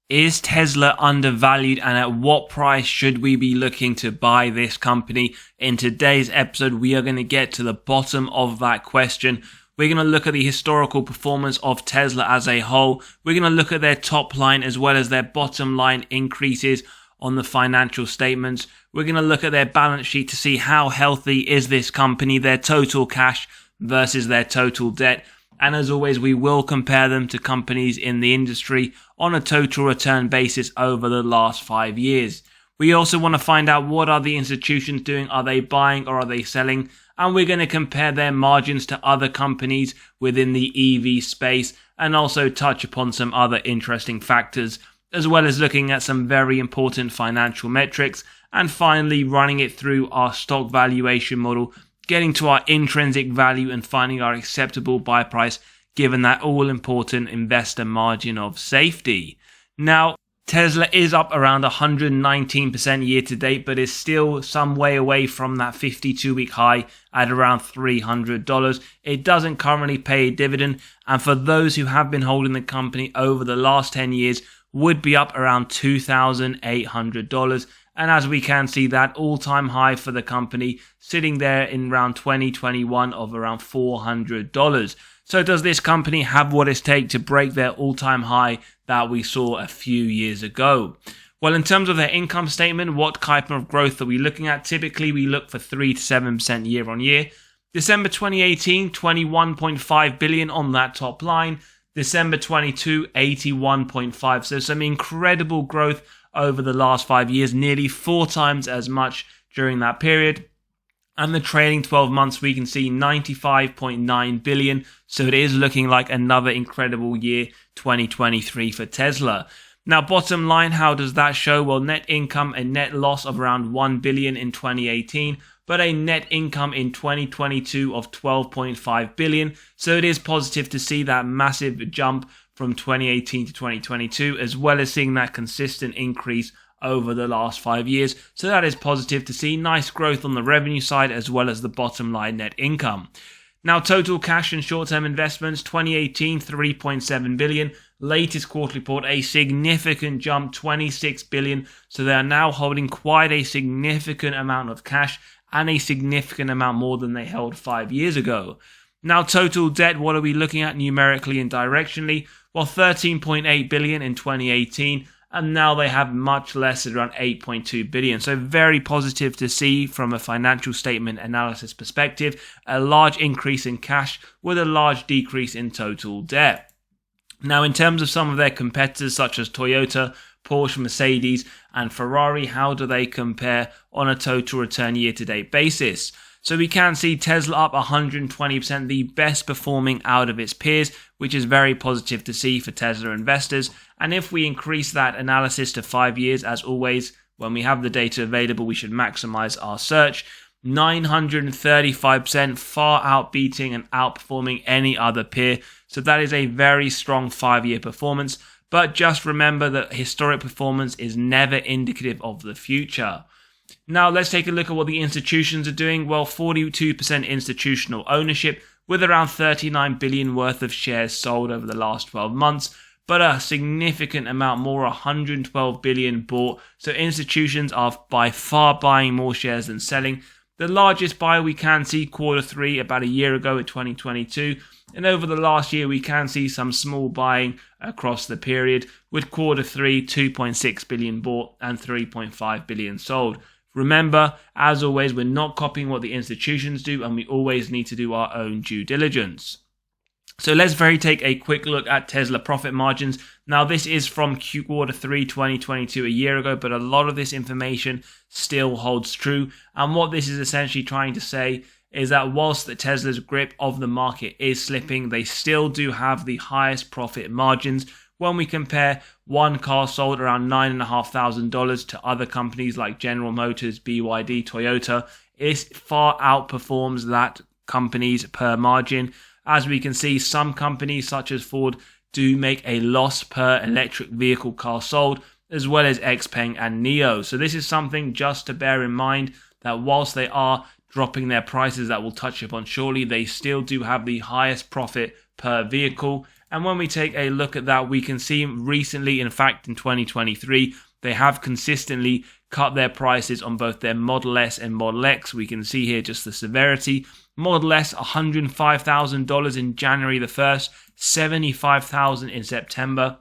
Is Tesla undervalued, and at what price should we be looking to buy this company? In today's episode, we are going to get to the bottom of that question. We're going to look at the historical performance of Tesla as a whole. We're going to look at their top line as well as their bottom line increases on the financial statements. We're going to look at their balance sheet to see how healthy is this company, their total cash versus their total debt. And as always, we will compare them to companies in the industry on a total return basis over the last 5 years. We also want to find out, what are the institutions doing? Are they buying or are they selling? And we're going to compare their margins to other companies within the EV space, and also touch upon some other interesting factors, as well as looking at some very important financial metrics, and finally running it through our stock valuation model, getting to our intrinsic value and finding our acceptable buy price given that all-important investor margin of safety. Now, Tesla is up around 119% year to date, but is still some way away from that 52-week high at around $300. It doesn't currently pay a dividend, and for those who have been holding the company over the last 10 years, would be up around $2,800. And as we can see, that all-time high for the company sitting there in around 2021 of around $400. So does this company have what it takes to break their all-time high that we saw a few years ago? Well, in terms of their income statement, what type of growth are we looking at? Typically, we look for 3 to 7% year on year. December 2018, $21.5 billion on that top line. December 22, $81.5. So some incredible growth over the last 5 years, nearly 4 times as much during that period. And the trailing 12 months, we can see $95.9 billion. So it is looking like another incredible year, 2023 for Tesla. Now, bottom line, how does that show? Well, net income and net loss of around $1 billion in 2018, but a net income in 2022 of $12.5 billion. So it is positive to see that massive jump from 2018 to 2022, as well as seeing that consistent increase over the last 5 years. So that is positive to see. Nice growth on the revenue side as well as the bottom line net income. Now, total cash and short-term investments, 2018, $3.7 billion. Latest quarterly report, a significant jump, $26 billion. So they are now holding quite a significant amount of cash, and a significant amount more than they held 5 years ago. Now, total debt, what are we looking at numerically and directionally? Well, $13.8 billion in 2018, and now they have much less, at around $8.2 billion. So very positive to see from a financial statement analysis perspective, a large increase in cash with a large decrease in total debt. Now, in terms of some of their competitors such as Toyota, Porsche, Mercedes, and Ferrari, how do they compare on a total return year-to-date basis? So we can see Tesla up 120%, the best performing out of its peers, which is very positive to see for Tesla investors. And if we increase that analysis to 5 years, as always, when we have the data available, we should maximize our search. 935%, far outbeating and outperforming any other peer. So that is a very strong 5-year performance. But just remember that historic performance is never indicative of the future. Now, let's take a look at what the institutions are doing. Well, 42% institutional ownership, with around $39 billion worth of shares sold over the last 12 months, but a significant amount more, $112 billion bought. So institutions are by far buying more shares than selling. The largest buy we can see Q3 about a year ago in 2022. And over the last year, we can see some small buying across the period, with Q3, $2.6 billion bought and $3.5 billion sold. Remember, as always, we're not copying what the institutions do, and we always need to do our own due diligence. So let's take a quick look at Tesla profit margins. Now, this is from Q3 2022, a year ago, but a lot of this information still holds true. And what this is essentially trying to say is that whilst Tesla's grip of the market is slipping, they still do have the highest profit margins. When we compare one car sold around $9,500 to other companies like General Motors, BYD, Toyota, it far outperforms that company's per margin. As we can see, some companies such as Ford do make a loss per electric vehicle car sold, as well as XPeng and NIO. So this is something just to bear in mind, that whilst they are dropping their prices that we'll touch upon shortly, they still do have the highest profit per vehicle. And when we take a look at that, we can see recently, in fact in 2023, they have consistently cut their prices on both their Model S and Model X. We can see here just the severity. Model S, $105,000 in January the 1st, $75,000 in September.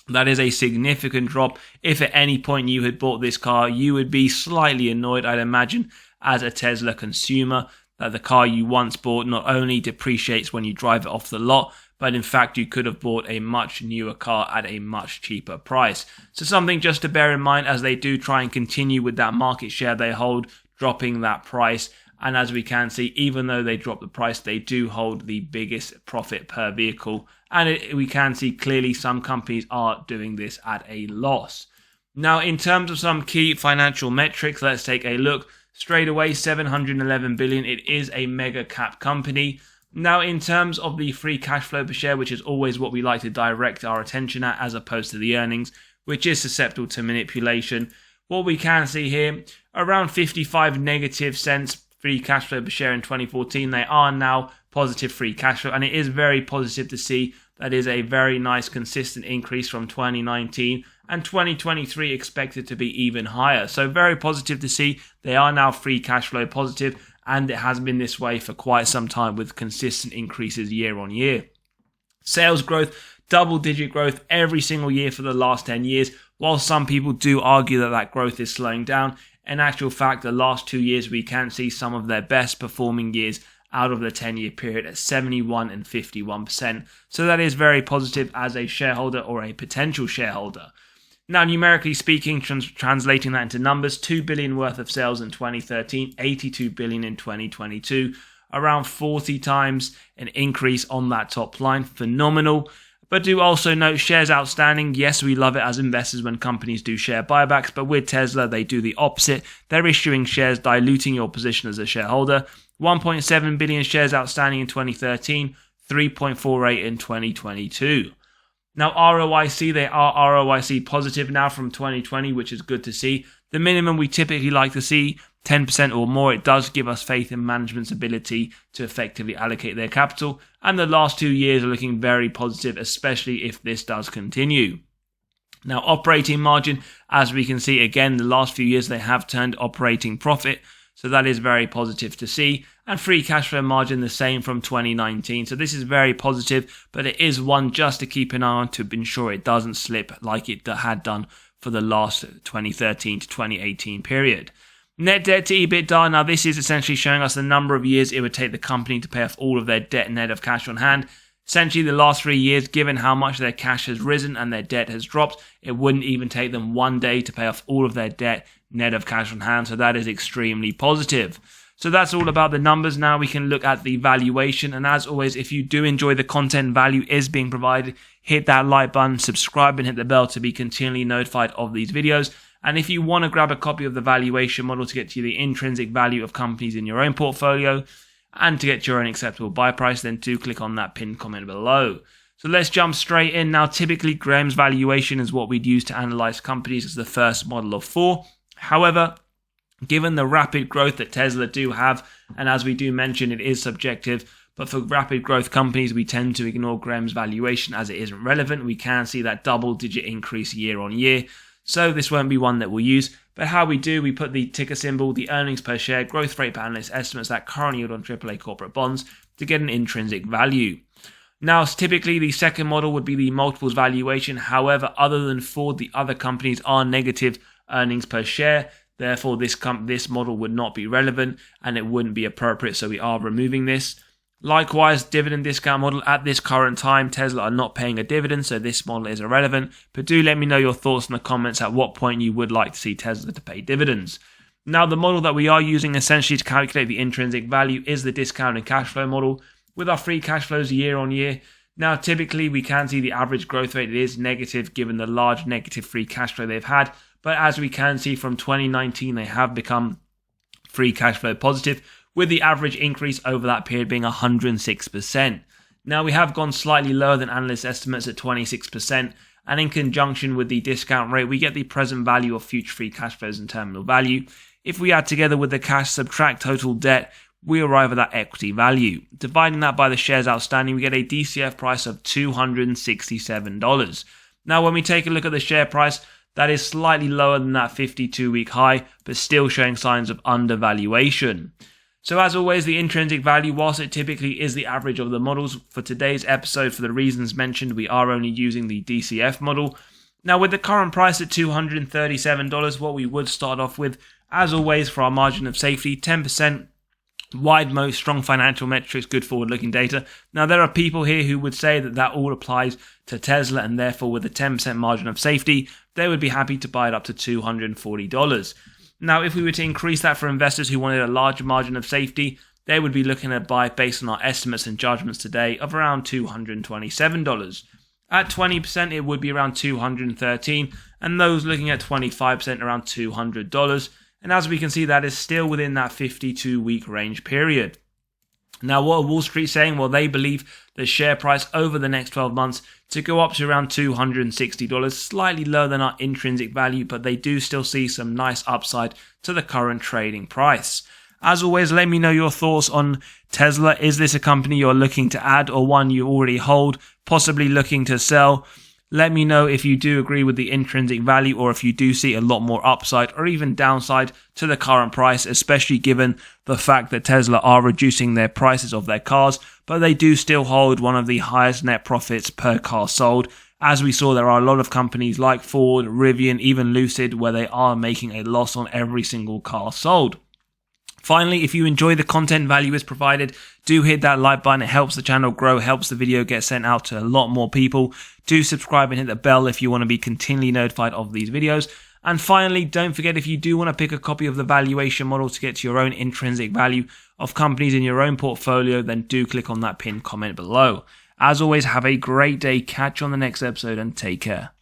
That is a significant drop. If at any point you had bought this car, you would be slightly annoyed, I'd imagine, as a Tesla consumer, that the car you once bought not only depreciates when you drive it off the lot, but in fact you could have bought a much newer car at a much cheaper price. So something just to bear in mind as they do try and continue with that market share they hold, dropping that price. And as we can see, even though they drop the price, they do hold the biggest profit per vehicle. And we can see clearly some companies are doing this at a loss. Now, in terms of some key financial metrics, let's take a look. Straight away, $711 billion. It is a mega cap company. Now, in terms of the free cash flow per share, which is always what we like to direct our attention at as opposed to the earnings, which is susceptible to manipulation, what we can see here, around 55 negative cents free cash flow per share in 2014. They are now positive free cash flow, and it is very positive to see. That is a very nice consistent increase from 2019, and 2023 expected to be even higher. So very positive to see. They are now free cash flow positive, and it has been this way for quite some time with consistent increases year on year. Sales growth, double-digit growth every single year for the last 10 years. While some people do argue that that growth is slowing down, in actual fact, the last 2 years we can see some of their best performing years out of the 10-year period at 71 and 51%. So that is very positive as a shareholder or a potential shareholder. Now, numerically speaking, translating that into numbers, $2 billion worth of sales in 2013, $82 billion in 2022, around 40 times an increase on that top line. Phenomenal. But do also note shares outstanding. Yes, we love it as investors when companies do share buybacks, but with Tesla, they do the opposite. They're issuing shares, diluting your position as a shareholder. 1.7 billion shares outstanding in 2013, 3.48 in 2022. Now, ROIC, they are ROIC positive now from 2020, which is good to see. The minimum we typically like to see, 10% or more. It does give us faith in management's ability to effectively allocate their capital. And the last 2 years are looking very positive, especially if this does continue. Now, operating margin, as we can see, again, the last few years they have turned operating profit. So that is very positive to see. And free cash flow margin the same from 2019. So this is very positive, but it is one just to keep an eye on to ensure it doesn't slip like it had done for the last 2013 to 2018 period. Net debt to EBITDA. Now this is essentially showing us the number of years it would take the company to pay off all of their debt net of cash on hand. Essentially the last 3 years, given how much their cash has risen and their debt has dropped, it wouldn't even take them 1 day to pay off all of their debt net of cash on hand. So that is extremely positive. So that's all about the numbers. Now we can look at the valuation. And as always, if you do enjoy the content, value is being provided, hit that like button, subscribe and hit the bell to be continually notified of these videos. And if you want to grab a copy of the valuation model to get to the intrinsic value of companies in your own portfolio and to get your own acceptable buy price, then do click on that pinned comment below. So let's jump straight in. Now, typically Graham's valuation is what we'd use to analyze companies as the first model of 4. However, given the rapid growth that Tesla do have, and as we do mention, it is subjective, but for rapid growth companies, we tend to ignore Graham's valuation as it isn't relevant. We can see that double-digit increase year on year. So this won't be one that we'll use. But how we do, we put the ticker symbol, the earnings per share, growth rate per analyst estimates, that current yield on AAA corporate bonds to get an intrinsic value. Now, typically the second model would be the multiples valuation. However, other than Ford, the other companies are negative earnings per share. Therefore, this model would not be relevant and it wouldn't be appropriate. So we are removing this. Likewise, dividend discount model. At this current time, Tesla are not paying a dividend, so this model is irrelevant. But do let me know your thoughts in the comments at what point you would like to see Tesla to pay dividends. Now, the model that we are using essentially to calculate the intrinsic value is the discounted cash flow model with our free cash flows year on year. Now, typically, we can see the average growth rate is negative given the large negative free cash flow they've had. But as we can see from 2019, they have become free cash flow positive, with the average increase over that period being 106%. Now, we have gone slightly lower than analyst estimates at 26%, and in conjunction with the discount rate, we get the present value of future free cash flows and terminal value. If we add together with the cash, subtract total debt, we arrive at that equity value. Dividing that by the shares outstanding, we get a DCF price of $267. Now, when we take a look at the share price, that is slightly lower than that 52-week high, but still showing signs of undervaluation. So as always, the intrinsic value, whilst it typically is the average of the models, for today's episode, for the reasons mentioned, we are only using the DCF model. Now, with the current price at $237, what we would start off with, as always, for our margin of safety, 10%, wide moat, strong financial metrics, good forward-looking data. Now, there are people here who would say that that all applies to Tesla, and therefore, with a 10% margin of safety, they would be happy to buy it up to $240. Now, if we were to increase that for investors who wanted a larger margin of safety, they would be looking at buy based on our estimates and judgments today of around $227. At 20%, it would be around $213, and those looking at 25% around $200. And as we can see, that is still within that 52-week range period. Now, what are Wall Street saying? Well, they believe the share price over the next 12 months to go up to around $260, slightly lower than our intrinsic value, but they do still see some nice upside to the current trading price. As always, let me know your thoughts on Tesla. Is this a company you're looking to add or one you already hold, possibly looking to sell? Let me know if you do agree with the intrinsic value or if you do see a lot more upside or even downside to the current price, especially given the fact that Tesla are reducing their prices of their cars, but they do still hold one of the highest net profits per car sold. As we saw, there are a lot of companies like Ford, Rivian, even Lucid, where they are making a loss on every single car sold. Finally, if you enjoy the content value is provided, do hit that like button. It helps the channel grow, helps the video get sent out to a lot more people. Do subscribe and hit the bell if you want to be continually notified of these videos. And finally, don't forget, if you do want to pick a copy of the valuation model to get to your own intrinsic value of companies in your own portfolio, then do click on that pinned comment below. As always, have a great day, catch you on the next episode, and take care.